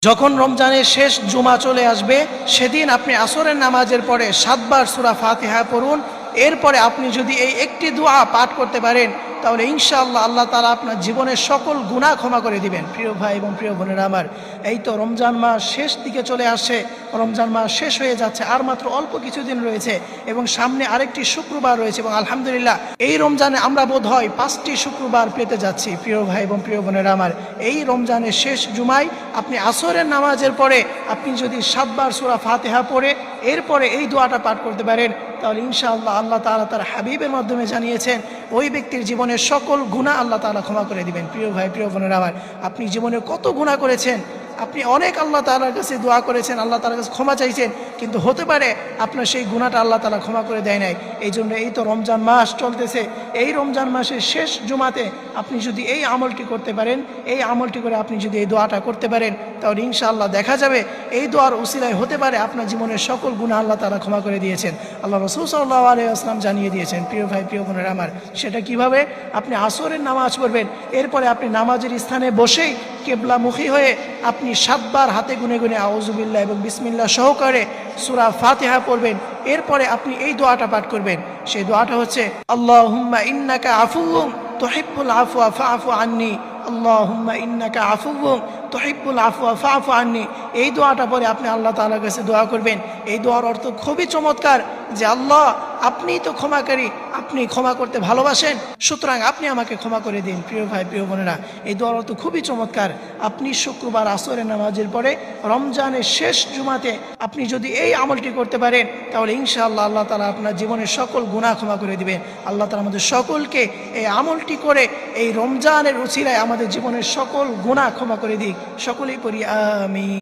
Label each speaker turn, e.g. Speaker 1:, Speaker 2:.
Speaker 1: যখন রমজানের শেষ জুমা চলে আসবে সেদিন আপনি আসরের নামাজের পরে 7 বার সূরা ফাতিহা পড়ুন। এরপরে আপনি যদি এই একটি দোয়া পাঠ করতে পারেন তাহলে ইনশাআল্লাহ আল্লাহ তাআলা আপনার জীবনের সকল গুনাহ ক্ষমা করে দিবেন। প্রিয় ভাই এবং প্রিয় বোনেরা আমার, এই তো রমজান মাস শেষ দিকে চলে আসছে, রমজান মাস শেষ হয়ে যাচ্ছে, আর মাত্র অল্প কিছুদিন রয়েছে এবং সামনে আরেকটি শুক্রবার রয়েছে এবং আলহামদুলিল্লাহ এই রমজানে আমরা বোধ হয় 5টি শুক্রবার পেতে যাচ্ছি। প্রিয় ভাই এবং প্রিয় বোনেরা আমার, এই রমজানের শেষ জুমায় আপনি আসরের নামাজের পরে আপনি যদি 7 বার সূরা ফাতিহা পড়ে এরপরে এই দোয়াটা পাঠ করতে পারেন তাহলে ইনশাআল্লাহ আল্লাহ তাআলা তার হাবিবের মাধ্যমে জানিয়েছেন ওই ব্যক্তির জীবনের সকল গুনাহ আল্লাহ তাআলা ক্ষমা করে দিবেন। প্রিয় ভাই প্রিয় বোনেরা আমার, আপনি জীবনে কত গুনাহ করেছেন, আপনি অনেক আল্লাহ তাআলার কাছে দোয়া করেছেন, আল্লাহ তাআলার কাছে ক্ষমা চাইছেন, কিন্তু হতে পারে আপনার সেই গুনাহটা আল্লাহ তাআলা ক্ষমা করে দেয় নাই। এই জন্য এই তো রমজান মাস চলতেছে, এই রমজান মাসের শেষ জুমাতে আপনি যদি এই আমলটি করতে পারেন, এই আমলটি করে আপনি যদি এই দোয়াটা করতে পারেন তাহলে ইনশাআল্লাহ দেখা যাবে এই দোয়ার উসিলায় হতে পারে আপনার জীবনের সকল গুনাহ আল্লাহ তাআলা ক্ষমা করে দিয়েছেন। আল্লাহ রাসূল সাল্লাল্লাহু আলাইহি ওয়াসাল্লাম জানিয়ে দিয়েছেন। প্রিয় ভাই প্রিয় বোনেরা আমার, সেটা কিভাবে? আপনি আসরের নামাজ পড়বেন, এরপরে আপনি নামাজের স্থানে বসেই কিবলামুখী হয়ে আপনি 7 বার হাতে গুনে গুনে আউযুবিল্লাহ এবং বিসমিল্লাহ সহকারে সূরা ফাতিহা পড়বেন। এরপরে আপনি এই দোয়াটা পাঠ করবেন। সেই দোয়াটা হচ্ছে আল্লাহুম্মা ইন্নাকা আফুউন তুহিব্বুল আফওয়া ফাআফু আন্নী, আল্লাহুম্মা ইন্নাকা আফুউন তুহিব্বুল আফওয়া ফাআফু আন্নী। এই দোয়াটা পরে আপনি আল্লাহ তাআলার কাছে দোয়া করবেন। এই দোয়ার অর্থ খুবই চমৎকার যে আল্লাহ আপনিই তো ক্ষমাকারী, আপনি ক্ষমা করতে ভালোবাসেন, সুতরাং আপনি আমাকে ক্ষমা করে দিন। প্রিয় ভাই প্রিয় বোনেরা, এই দোয়ার অর্থ খুবই চমৎকার। আপনি শুক্রবার আসরের নামাজের পরে রমজানের শেষ জুমাতে আপনি যদি এই আমলটি করতে পারেন তাহলে ইনশাআল্লাহ আল্লাহ তাআলা আপনার জীবনের সকল গুনাহ ক্ষমা করে দিবেন। আল্লাহ তাআলা আমাদের সকলকে এই আমলটি করে এই রমজানের উছিলায় আমাদের জীবনের সকল গুনাহ ক্ষমা করে দিক। সকলেই পড়ি আমিন।